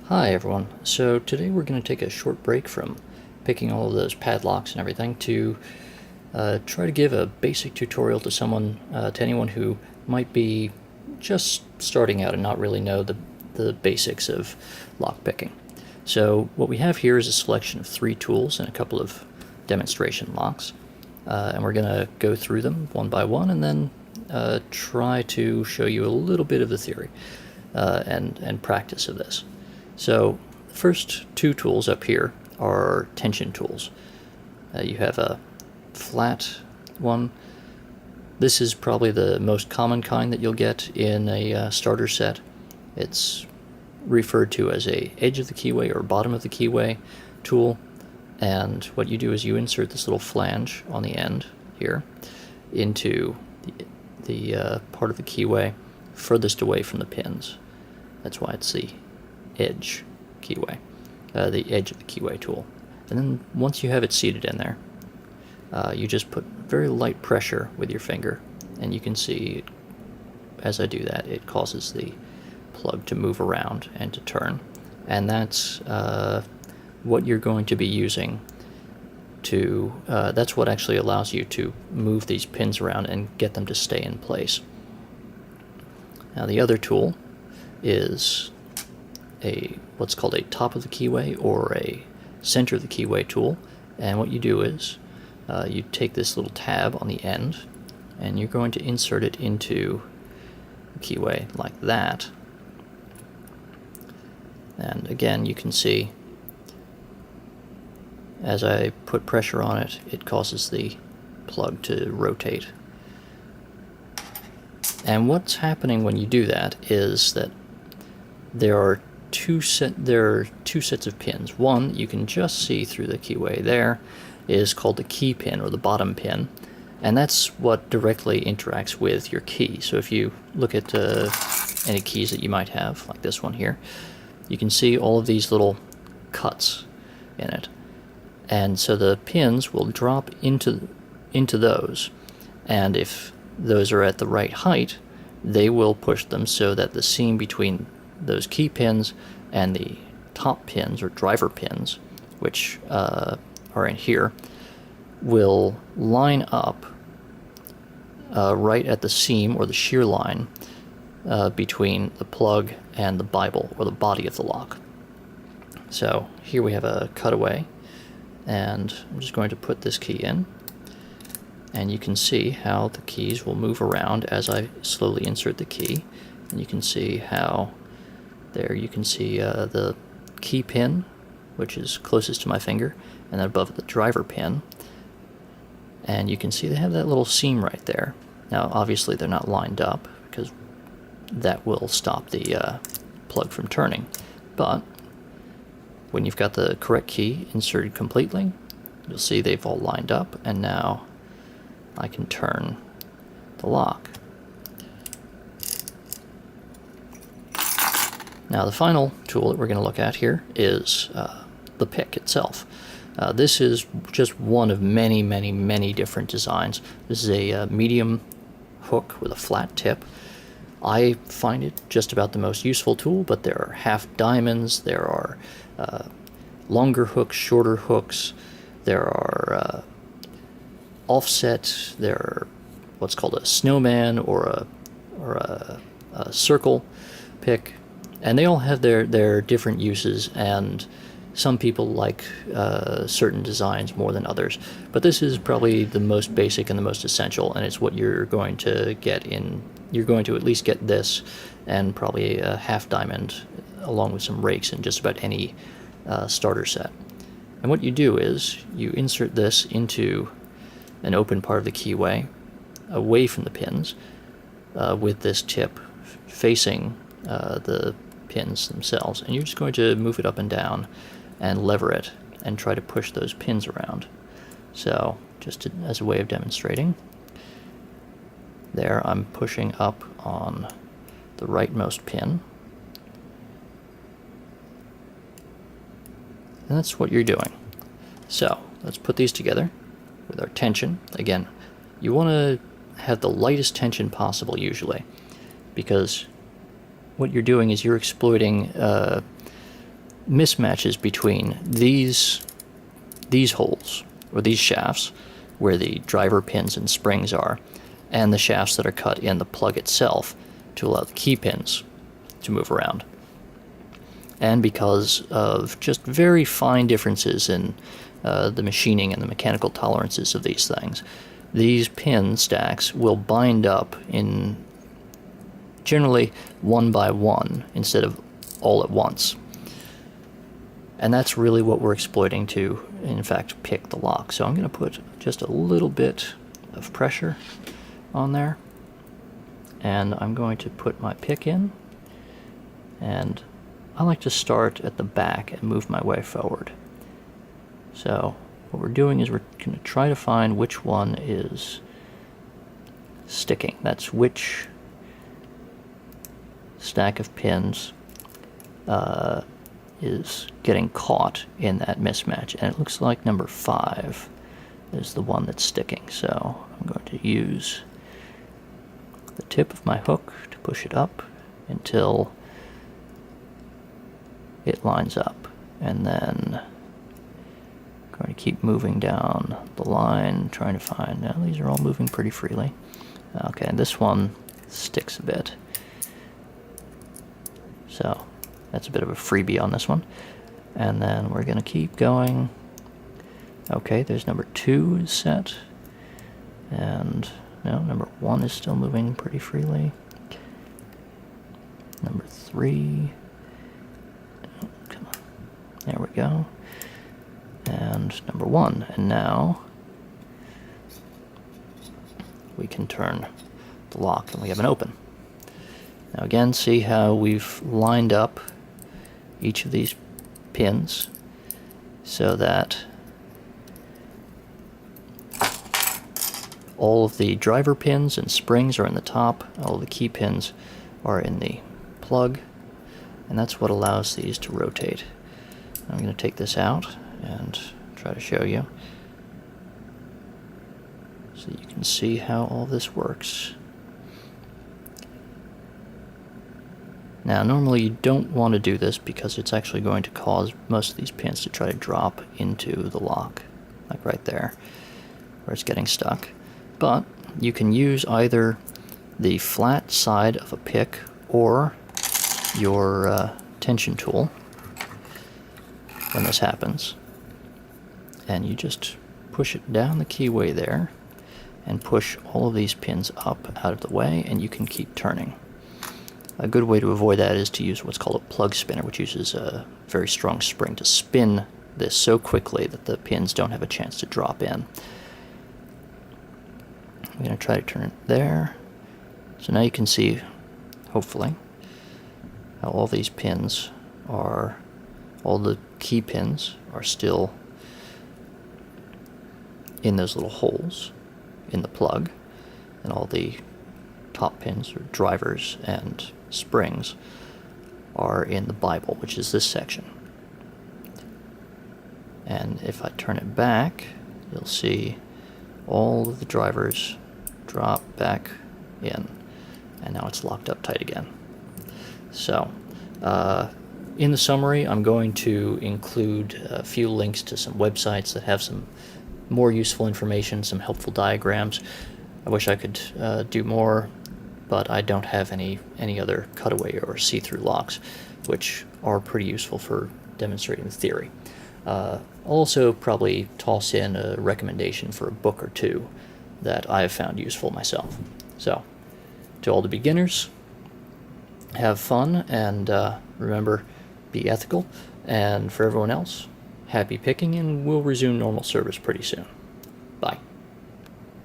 Hi everyone. So today we're going to take a short break from picking all of those padlocks and everything to try to give a basic tutorial to to anyone who might be just starting out and not really know the basics of lock picking. So what we have here is a selection of 3 tools and a couple of demonstration locks, and we're going to go through them one by one and then try to show you a little bit of the theory and practice of this. So the first 2 tools up here are tension tools. You have a flat one. This is probably the most common kind that you'll get in a starter set. It's referred to as a edge of the keyway or bottom of the keyway tool, and what you do is you insert this little flange on the end here into the part of the keyway furthest away from the pins. That's why it's the edge keyway, the edge of the keyway tool. And then once you have it seated in there, you just put very light pressure with your finger, and you can see as I do that it causes the plug to move around and to turn, and that's what you're going to be using to that's what actually allows you to move these pins around and get them to stay in place. Now the other tool is what's called a top of the keyway or a center of the keyway tool, and what you do is you take this little tab on the end and you're going to insert it into the keyway like that, and again you can see as I put pressure on it, it causes the plug to rotate. And what's happening when you do that is that there are two sets of pins. One you can just see through the keyway there is called the key pin or the bottom pin, and that's what directly interacts with your key. So if you look at any keys that you might have, like this one here, you can see all of these little cuts in it, and so the pins will drop into those, and if those are at the right height, they will push them so that the seam between those key pins and the top pins or driver pins, which are in here, will line up right at the seam or the shear line between the plug and the Bible or the body of the lock. So here we have a cutaway, and I'm just going to put this key in, and you can see how the keys will move around as I slowly insert the key, and you can see how there you can see the key pin, which is closest to my finger, and then above the driver pin, and you can see they have that little seam right there. Now obviously they're not lined up because that will stop the plug from turning, but when you've got the correct key inserted completely, you'll see they've all lined up, and now I can turn the lock. Now the final tool that we're going to look at here is the pick itself. This is just one of many different designs. This is a medium hook with a flat tip. I find it just about the most useful tool, but there are half diamonds, there are longer hooks, shorter hooks, there are offset, there are what's called a snowman or a circle pick, and they all have their different uses, and some people like certain designs more than others, but this is probably the most basic and the most essential, and it's what you're going to get in. You're going to at least get this and probably a half diamond along with some rakes in just about any starter set. And what you do is you insert this into an open part of the keyway away from the pins with this tip facing the pins themselves, and you're just going to move it up and down and lever it and try to push those pins around. So just as a way of demonstrating, there I'm pushing up on the rightmost pin, and that's what you're doing. So let's put these together with our tension. Again, you want to have the lightest tension possible usually, because what you're doing is you're exploiting mismatches between these holes, or these shafts, where the driver pins and springs are, and the shafts that are cut in the plug itself to allow the key pins to move around. And because of just very fine differences in the machining and the mechanical tolerances of these things, these pin stacks will bind up in generally one by one instead of all at once. And that's really what we're exploiting to, in fact, pick the lock. So I'm going to put just a little bit of pressure on there, and I'm going to put my pick in, and I like to start at the back and move my way forward. So what we're doing is we're going to try to find which one is sticking. That's which stack of pins is getting caught in that mismatch. And it looks like number 5 is the one that's sticking. So I'm going to use the tip of my hook to push it up until it lines up, and then I'm going to keep moving down the line, trying to find, now these are all moving pretty freely. Okay, this one sticks a bit, so that's a bit of a freebie on this one. And then we're going to keep going. Okay, there's number 2 is set, and no, number 1 is still moving pretty freely. Number 3, come on, there we go. And number 1, and now we can turn the lock and we have an open. Now again, see how we've lined up each of these pins so that all of the driver pins and springs are in the top, all of the key pins are in the plug, and that's what allows these to rotate. I'm going to take this out and try to show you so you can see how all this works. Now normally you don't want to do this because it's actually going to cause most of these pins to try to drop into the lock, like right there where it's getting stuck. But you can use either the flat side of a pick or your tension tool when this happens, and you just push it down the keyway there and push all of these pins up out of the way, and you can keep turning. A good way to avoid that is to use what's called a plug spinner, which uses a very strong spring to spin this so quickly that the pins don't have a chance to drop in. I'm going to try to turn it there. So now you can see, hopefully, how all these pins are, all the key pins are still in those little holes in the plug, and all the top pins, or drivers and springs, are in the Bible, which is this section. And if I turn it back, you'll see all of the drivers drop back in, and now it's locked up tight again. So in the summary, I'm going to include a few links to some websites that have some more useful information, some helpful diagrams. I wish I could do more, but I don't have any other cutaway or see-through locks, which are pretty useful for demonstrating the theory. I'll also probably toss in a recommendation for a book or two that I have found useful myself. So, to all the beginners, have fun, and remember, be ethical. And for everyone else, happy picking, and we'll resume normal service pretty soon. Bye.